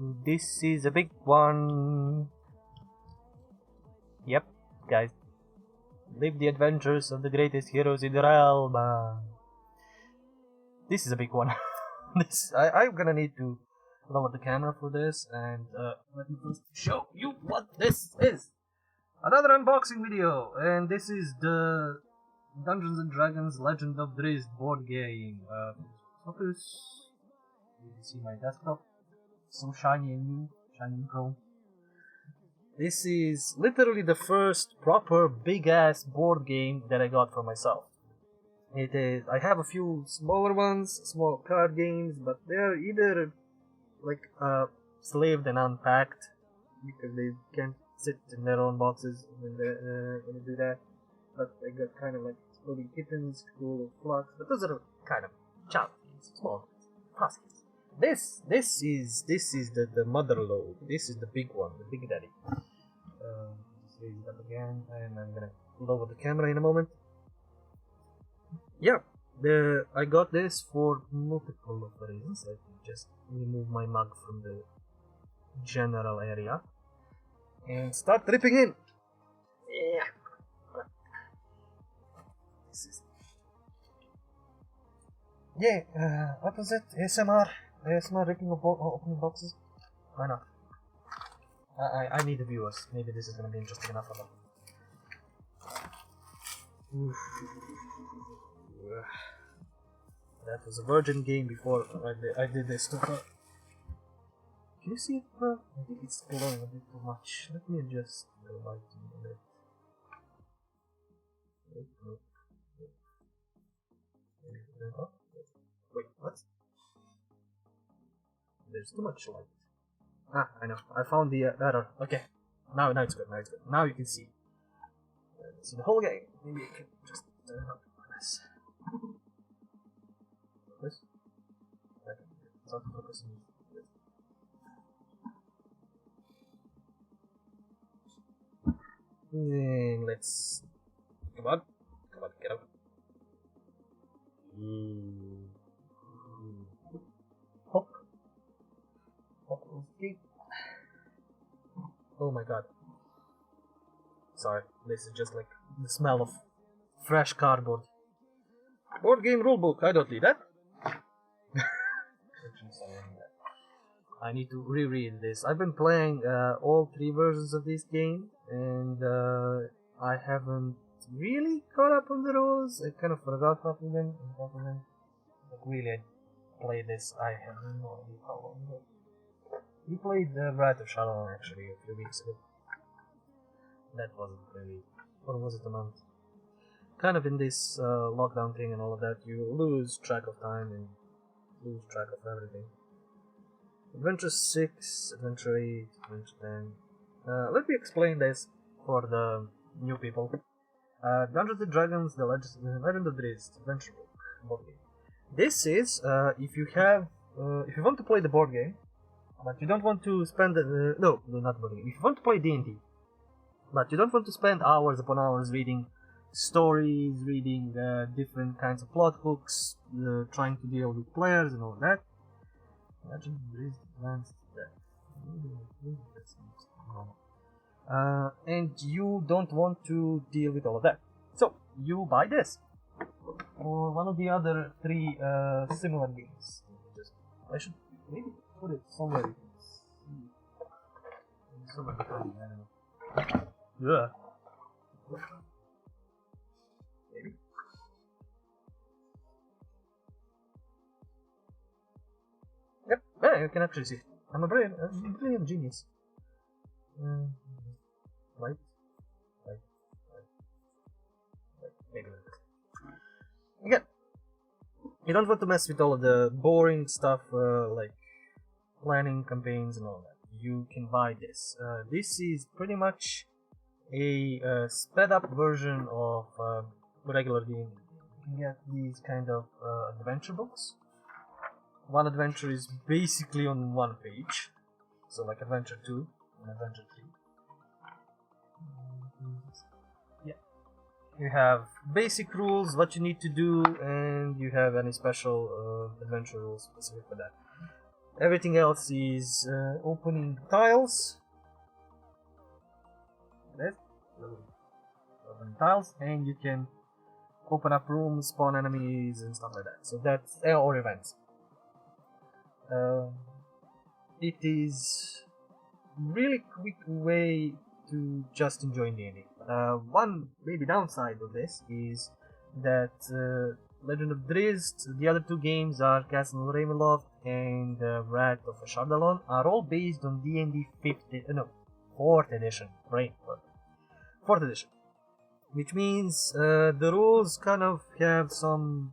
This is a big one. Yep, guys. Live the adventures of the greatest heroes in the realm. This is a big one. I'm gonna need to lower the camera for this, and let me first show you what this is. Another unboxing video, and this is the Dungeons and Dragons Legend of Drizzt board game. Focus. You can see my desktop. So shiny and new, shiny and chrome. This is literally the first proper big-ass board game that I got for myself. It is. I have a few smaller ones, small card games, but they're either like slaved and unpacked because they can't sit in their own boxes when they do that. But I got kind of like Exploding Kittens, School of Flux, but those are kind of child games, small games, This is the mother load. This is the big one, the big daddy. Just raise it up again, and I'm gonna lower the camera in a moment. Yeah, I got this for multiple reasons. I can just remove my mug from the general area and start ripping in. Yeah. This is. Yeah. What was it? ASMR ripping opening boxes? Why not? I need the viewers. Maybe this is gonna be interesting enough for them. That was a virgin game before I did this too far. Can you see it, bro? I think it's glowing a bit too much. Let me adjust the lighting a bit. Wait, what? There's too much light. Ah, I know. I found the error. Okay. Now it's good. Now you can see. See the whole game. Maybe I can just turn up this. Focus. It's not focusing. And let's. Come on, get up. Hop. Okay. Oh my god. Sorry, this is just like the smell of fresh cardboard. Board game rulebook, I don't need that. I need to reread this. I've been playing all 3 versions of this game, and I haven't really caught up on the rules. I kind of forgot half of them. Like really, I played this. I have no idea how long ago. We played Wrath of Shadow actually a few weeks ago. That wasn't really, or was it a month? Kind of in this lockdown thing and all of that, you lose track of time and lose track of everything. Adventure 6, Adventure 8, Adventure 10. Let me explain this for the new people. Dungeons and Dragons, the Legend of Drizzt Adventure board game. This is if you want to play the board game, but you don't want to spend no, not board game. If you want to play D&D, but you don't want to spend hours upon hours reading stories, reading different kinds of plot hooks, trying to deal with players and all that. Legend of Drizzt Advanced Death. And you don't want to deal with all of that. So, you buy this. Or one of the other 3 similar games. I should maybe put it somewhere you can see. Somewhere behind me, I don't know. Yeah. Maybe. Yep, yeah, you can actually see. I'm a brilliant genius. Light. Maybe like this. Again, you don't want to mess with all of the boring stuff like planning campaigns and all that. You can buy this. This is pretty much a sped up version of regular D&D. You can get these kind of adventure books. One adventure is basically on 1 page, so like Adventure 2 and Adventure 3. Yeah, you have basic rules, what you need to do, and you have any special adventure rules specific for that. Everything else is opening tiles. Open tiles, and you can open up rooms, spawn enemies, and stuff like that. So that's or events. It is really quick way to just enjoy the ending. One maybe downside of this is that Legend of Drizzt, the other two games are Castle of Ravenloft and Wrath of Shardalon, are all based on D&D 4th edition, right? 4th edition. Which means the rules kind of have some...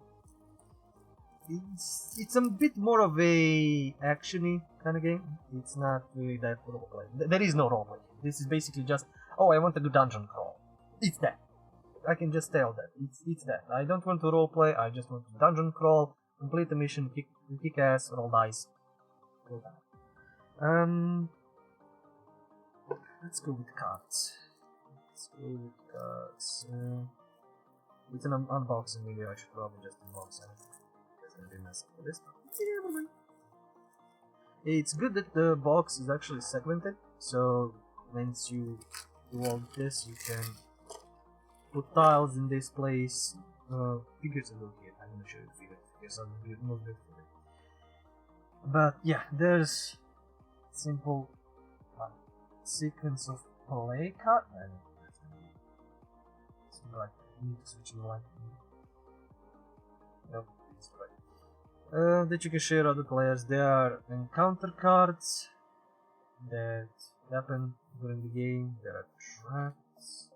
It's a bit more of a actiony kind of game. It's not really that roleplay. There is no roleplay. This is basically just, oh, I want to do dungeon crawl. It's that. I can just tell that. It's that. I don't want to roleplay, I just want to dungeon crawl, complete the mission, kick ass, roll dice. Go down. Let's go with cards. It's an unboxing video, I should probably just unbox everything. It's good that the box is actually segmented, so once you do all this, you can put tiles in this place. Figures are here. I'm gonna show you the figures are more beautiful. But yeah, there's simple sequence of play card. Right, I need to switch the light. Nope, it's right. That you can share other players. There are encounter cards that happen during the game. There are traps.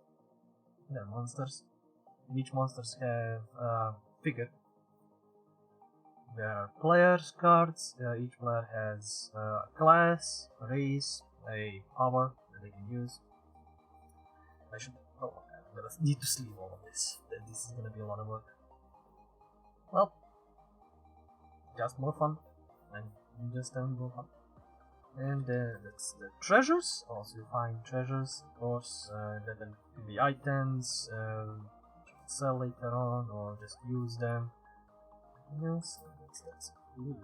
There are monsters. Each monsters have a figure. There are players cards. Each player has a class, a race, a power that they can use. I should. Oh, I'm gonna need to sleeve all of this. This is gonna be a lot of work. Well, just more fun. And just more fun. And that's the treasures. Also, you find treasures, of course. That could be items you can sell later on, or just use them. Yes, that's cool.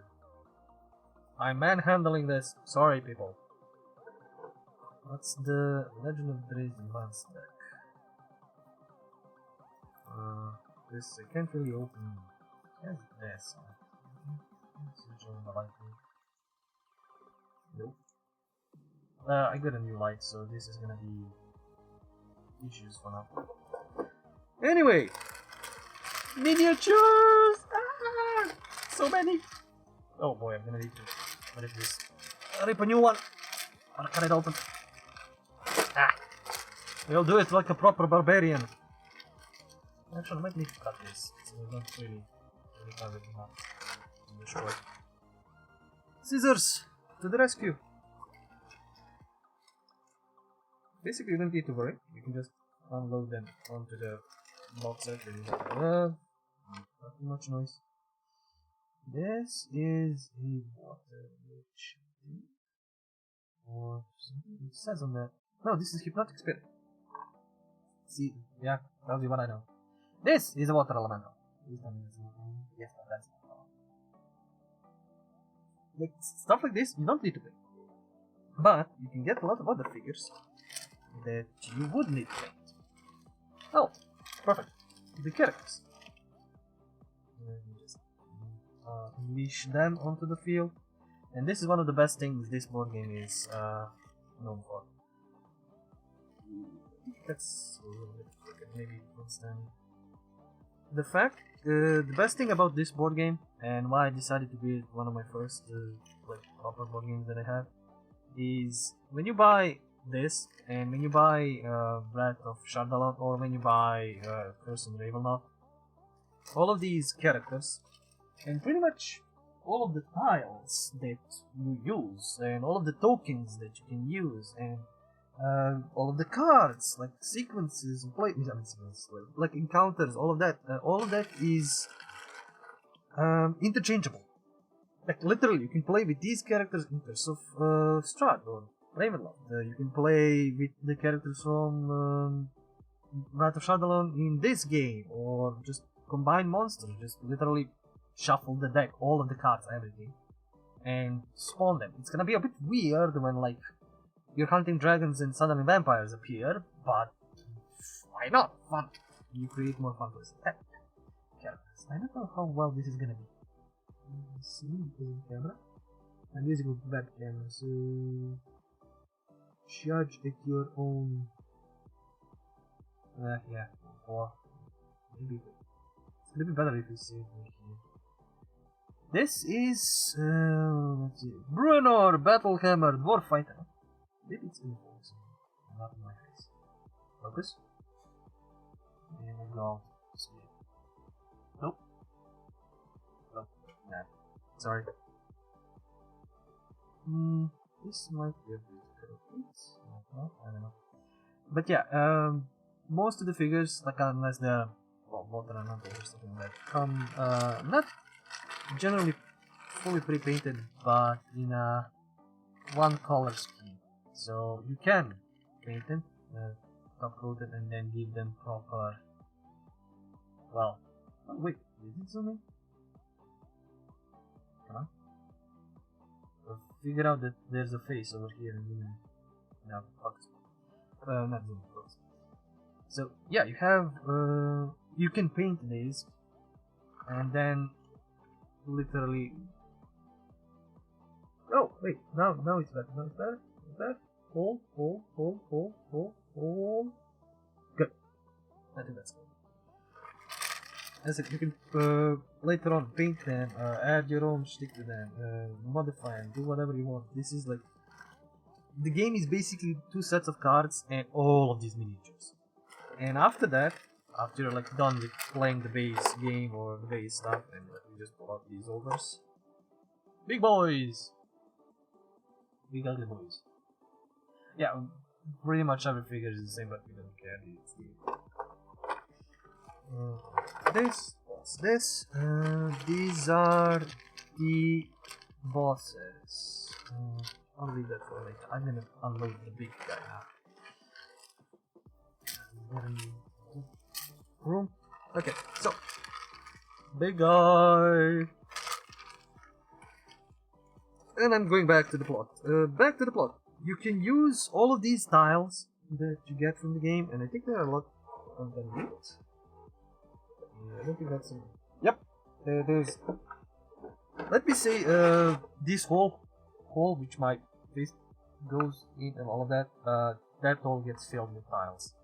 I'm manhandling this. Sorry, people. What's the Legend of Drizzt advanced deck? This I can't really open. Yes, this. Nope. I got a new light, so this is gonna be issues for now. Anyway, miniatures. Ah, so many. Oh boy, I'm gonna need to rip this. Rip a new one. I'll cut it open. Ah, we'll do it like a proper barbarian. Actually, I might need to cut this, so we don't really have it enough to destroy. Scissors to the rescue. Basically, you don't need to worry. You can just unload them onto the box. Not too much noise. This is a water witch, or something it says on that. No, this is hypnotic spirit. See, yeah, tells you what I know. This is a water elemental. Yes, that's like stuff like this, you don't need to pay. But you can get a lot of other figures that you would need to paint. Oh, perfect. The characters. Just unleash them onto the field. And this is one of the best things this board game is known for. That's maybe understand. The fact, the best thing about this board game, and why I decided to be one of my first like proper board games that I have, is when you buy this, and when you buy Wrath of Shardalon, or when you buy Curse and Ravenloft, all of these characters, and pretty much all of the tiles that you use, and all of the tokens that you can use, and all of the cards, like sequences, like encounters, all of that is interchangeable. Like literally, you can play with these characters in Curse of Strahd or Ravenloft. You can play with the characters from Wrath of Shardalon in this game, or just combine monsters. Just literally shuffle the deck, all of the cards, everything, and spawn them. It's gonna be a bit weird when like you're hunting dragons and suddenly vampires appear, but why not? Fun. You create more fun for characters. I don't know how well this is gonna be. Let's see, using camera. I'm using a web camera, so judge at your own. Yeah, or maybe it's gonna be better if you save me here. This is let's see, Bruenor Battlehammer Dwarf Fighter. Maybe it's gonna focus on me, not in my face. Focus. And we'll go speed. Nope. Nope. Nah. Sorry. This might be a bit perfect. I don't know. But yeah, most of the figures, like unless they're water and or something like that, come not generally fully pre-painted, but in a one color scheme. So you can paint them, top coat it, and then give them proper. Well, oh, wait, is it zooming? Come on. Figure out that there's a face over here and then now focus. Not zoom, focus. So yeah, you have you can paint these and then literally. Oh wait, now it's better. Now it's better. It's better. Hold. Good. I think that's good. As you can later on paint them, add your own stick to them, modify them, do whatever you want. This is like the game is basically 2 sets of cards and all of these miniatures. And after that, after you're like done with playing the base game or the base stuff, and you just pull out these ogres. Big boys! Big ugly boys. Yeah, pretty much every figure is the same, but we don't care. It's this. These are the bosses. I'll leave that for later. I'm gonna unload the big guy now. Room. Okay, so big guy. And I'm going back to the plot. You can use all of these tiles that you get from the game, and I think there are a lot of them. I don't think that's a... Yep. There's... Let me say, this hole which my face goes in and all of that, that hole gets filled with tiles.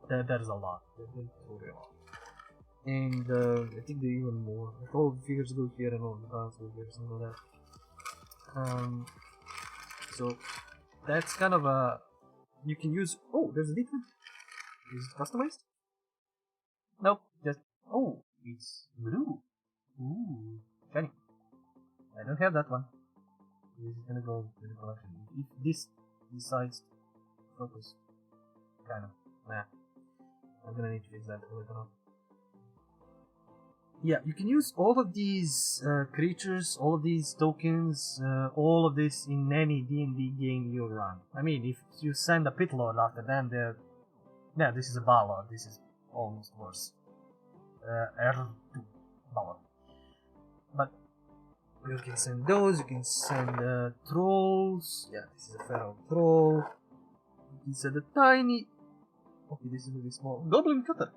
That is a lot. That's totally a lot. And I think there are even more. Like all the figures go here and all the tiles go here, something like that. So that's kind of a... You can use... Oh, there's a different... Is it customized? Nope, just... Oh, it's blue. Ooh, shiny. I don't have that one. This is gonna go to the collection. If this decides to focus, kind of, nah. I'm gonna need to fix that later on. Yeah, you can use all of these creatures, all of these tokens, all of this in any D&D game you run. I mean, if you send a pit lord after them, they're... Yeah, this is a ballad. This is almost worse. R2 ballad. But you can send those, you can send trolls. Yeah, this is a feral troll. You can send a tiny... Okay, this is really small. Goblin cutter.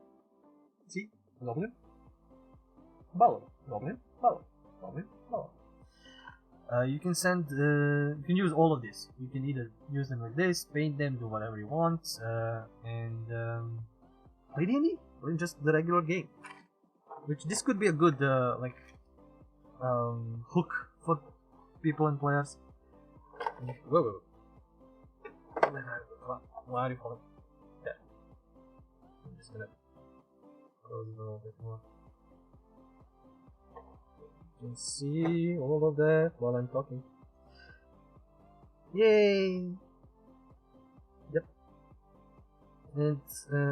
See? Goblin. Ballad. Goblin. Ballad. Goblin. Ballad. You can send... you can use all of this. You can either use them like this, paint them, do whatever you want, and play D&D. Or just the regular game. Which this could be a good like hook for people and players. Whoa. Why are you falling? There. I'm just gonna close it a little bit more. You can see all of that while I'm talking. Yay! Yep. And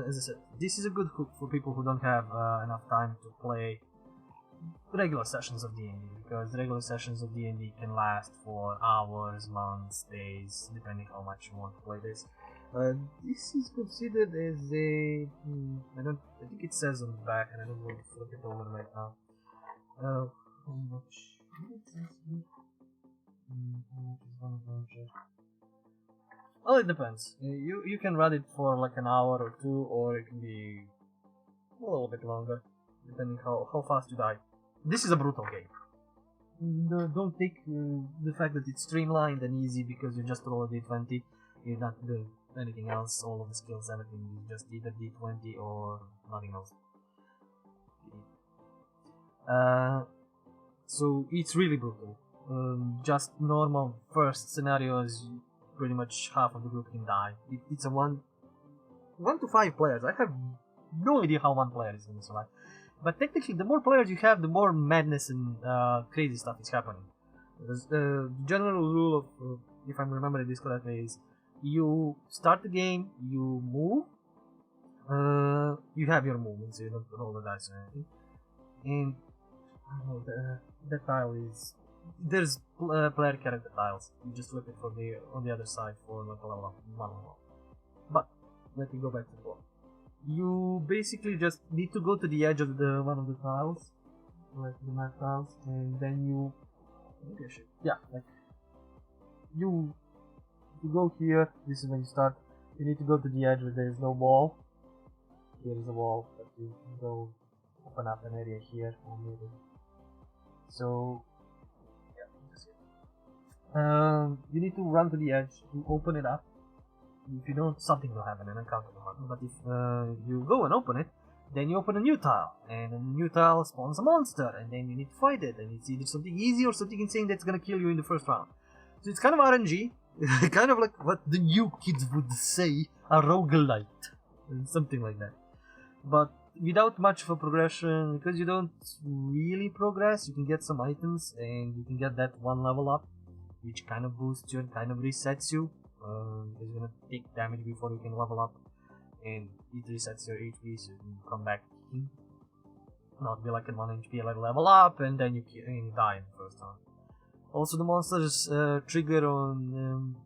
as I said, this is a good hook for people who don't have enough time to play regular sessions of D&D, because regular sessions of D&D can last for hours, months, days, depending how much you want to play this. This is considered as a... I think it says on the back, and I don't want to flip it over right now. How much... Well, it depends. You can run it for like an hour or two, or it can be a little bit longer, depending how fast you die. This is a brutal game. Don't take the fact that it's streamlined and easy because you just roll a d20. You're not doing anything else. All of the skills, everything is just either d20 or nothing else. So it's really brutal. Just normal first scenarios, pretty much half of the group can die. It's a one to 5 players. I have no idea how one player is going to survive. But technically, the more players you have, the more madness and crazy stuff is happening. Because the general rule of, if I'm remembering this correctly, is you start the game, you move, you have your movements, so you don't roll the dice or anything. And I don't know, that tile is... There's player character tiles. You just flip it for on the other side for like a level up, one level up. But let me go back to the board. You basically just need to go to the edge of one of the tiles, like the map tiles, and then you... Yeah, like... You go here, this is when you start. You need to go to the edge where there is no wall. Here is a wall, but you go open up an area here, or maybe. So... you need to run to the edge to open it up. If you don't, something will happen, an encounter will happen. But if you go and open it, then you open a new tile, and a new tile spawns a monster, and then you need to fight it, and it's either something easy or something insane that's gonna kill you in the first round. So it's kind of RNG, kind of like what the new kids would say, a roguelite, something like that. But without much of a progression, because you don't really progress, you can get some items, and you can get that one level up, which kind of boosts you and kind of resets you. Because you're gonna take damage before you can level up, and it resets your HP so you can come back kicking. Not be like at 1 HP, like level up and then you die in the first round. Also, the monsters trigger on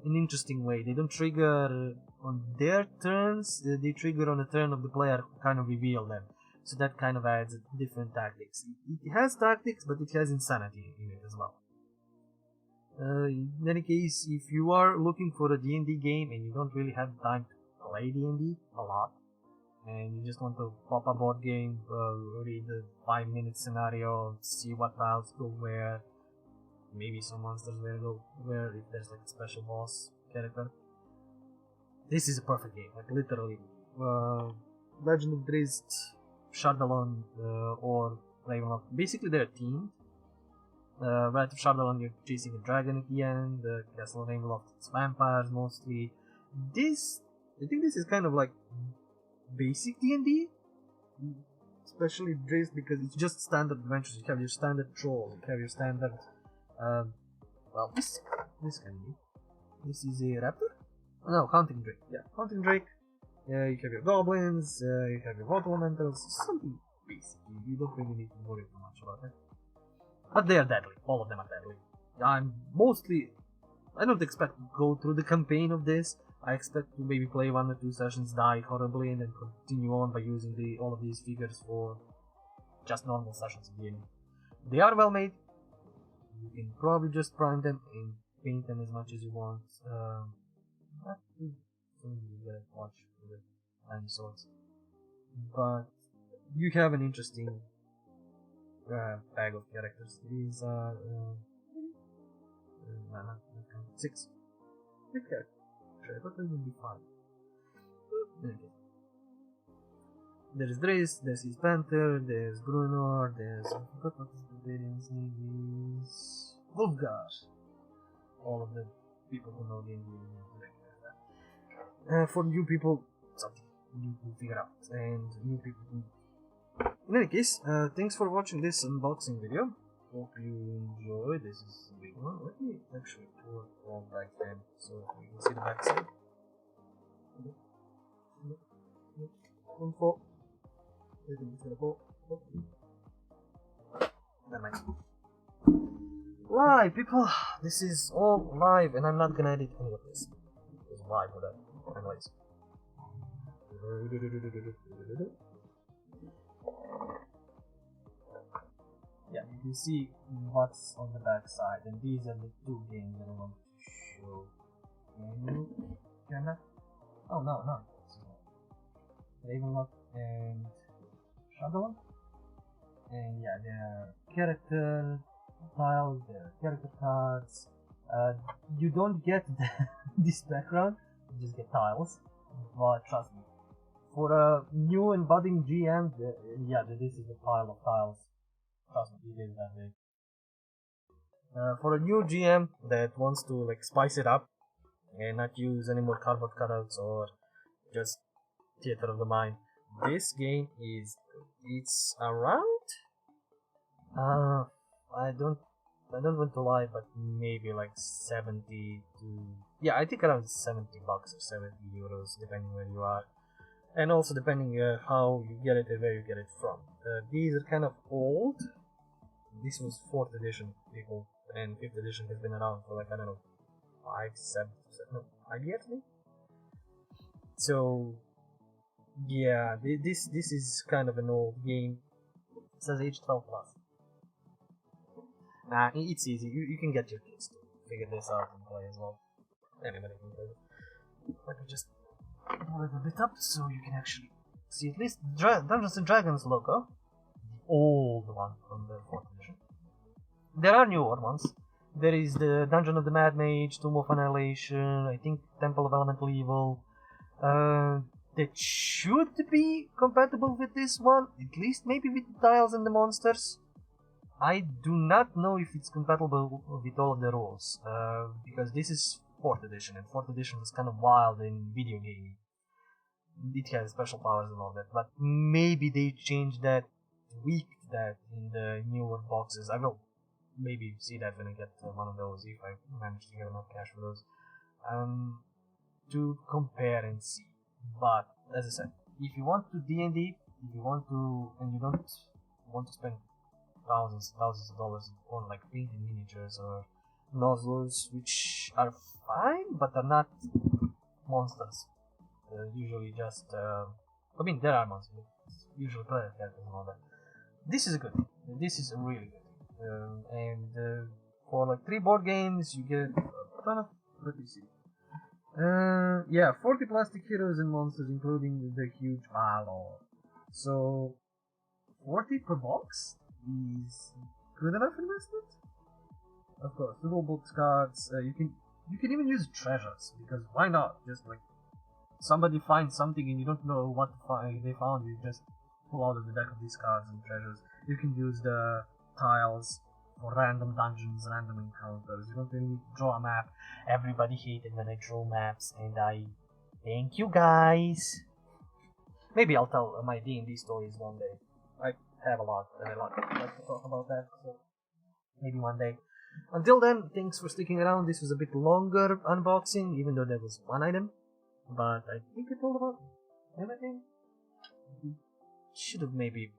an interesting way. They don't trigger on their turns, they trigger on the turn of the player who kind of reveal them. So that kind of adds different tactics. It has tactics, but it has insanity in it as well. In any case, if you are looking for a D&D game and you don't really have time to play D&D a lot, and you just want to pop a board game, read the 5-minute scenario, see what tiles go where, maybe some monsters go where if there's like a special boss character, this is a perfect game, like literally. Legend of Drizzt, Shardalon, or Ravenloft, basically they're teamed. Right of Shardalon, you're chasing a dragon at the end. Castle of Ravenloft, it's vampires mostly. I think this is kind of like basic D&D, especially Drizzt, because it's just standard adventures. You have your standard troll, you have your standard. Well, this can be. This is a raptor. Oh, no, hunting drake. Yeah, hunting drake. You have your goblins. You have your water elementals. Something basic. You don't really need to worry too much about it. But they are deadly. All of them are deadly. I don't expect to go through the campaign of this. I expect to maybe play 1 or 2 sessions, die horribly, and then continue on by using all of these figures for just normal sessions at the end. They are well made. You can probably just prime them and paint them as much as you want. You gotta watch for the dinosaurs. But you have an interesting bag of characters. These are 6. 6 characters. I thought there would be 5. Okay. There's Drizzt, there's his Panther, there's Bruno, there's... I forgot what his barbarian's name is... Wolfgar! All of the people who know the Indian for new people, something new to figure out, and new people who... In any case, thanks for watching this unboxing video. Hope you enjoyed. This is a big one. Let me actually pull it all back then so you can see the back side. Don't fall. I think it's gonna fall. Never mind. Live, people! This is all live, and I'm not gonna edit any of this. It's live with that. Anyways. yeah, you can see what's on the back side, and these are the two games that I want to show. Camera? Oh no, no. Ravenlock and Shadow. And yeah, there are character tiles, there are character cards. You don't get this background, you just get tiles. But trust me, for a new and budding GM, yeah, this is a pile of tiles. Trust me, it is that big. For a new GM that wants to like spice it up and not use any more cardboard cutouts or just theater of the mind, this game is it's around. I don't want to lie, but maybe like 70 to yeah, I think around 70 bucks or 70 euros, depending where you are, and also depending how you get it and where you get it from. These are kind of old. This was 4th edition, people, and 5th edition has been around for like I don't know, 5 years maybe. So yeah, this is kind of an old game. It says age 12 plus. Nah, it's easy. You can get your kids to figure this out and play as well. Anybody can play it. Let me just pull it a bit up so you can actually see at least Dungeons and Dragons logo. The old one from the 4th edition. There are newer ones. There is the Dungeon of the Mad Mage, Tomb of Annihilation, I think Temple of Elemental Evil. That should be compatible with this one, at least maybe with the tiles and the monsters. I do not know if it's compatible with all of the rules, because this is 4th edition, and 4th edition was kind of wild in video gaming. It has special powers and all that, but maybe they changed that, tweaked that in the newer boxes. I will maybe see that when I get one of those, if I manage to get enough cash for those, to compare and see. But as I said, if you want to D&D, if you want to, and you don't want to spend thousands of dollars on like painted miniatures or nozzles, which are fine but are not monsters. Usually just I mean there are monsters, usually player characters and all that. This is good. This is really good. And for like 3 board games you get a ton of, let me see. Yeah, 40 plastic heroes and monsters, including the huge pile. So 40 per box is good enough investment. Of course, the rulebooks, cards. You can even use treasures, because why not? Just like somebody finds something and you don't know what they found, you just pull out of the deck of these cards and treasures. You can use the tiles for random dungeons, random encounters. You don't really need to draw a map. Everybody hated when I draw maps, and I thank you guys. Maybe I'll tell my D&D stories one day. I have a lot and I like to talk about that, so maybe one day. Until then, thanks for sticking around. This was a bit longer unboxing, even though there was one item, but I think I told about everything. Should have maybe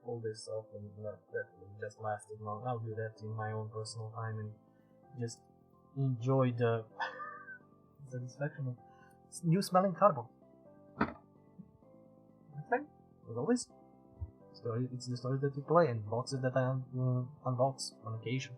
pulled this off and let that just lasted long. I'll do that in my own personal time and just enjoy the satisfaction of new smelling cardboard. Okay, as always, it's the story that you play and boxes that I unbox on occasion.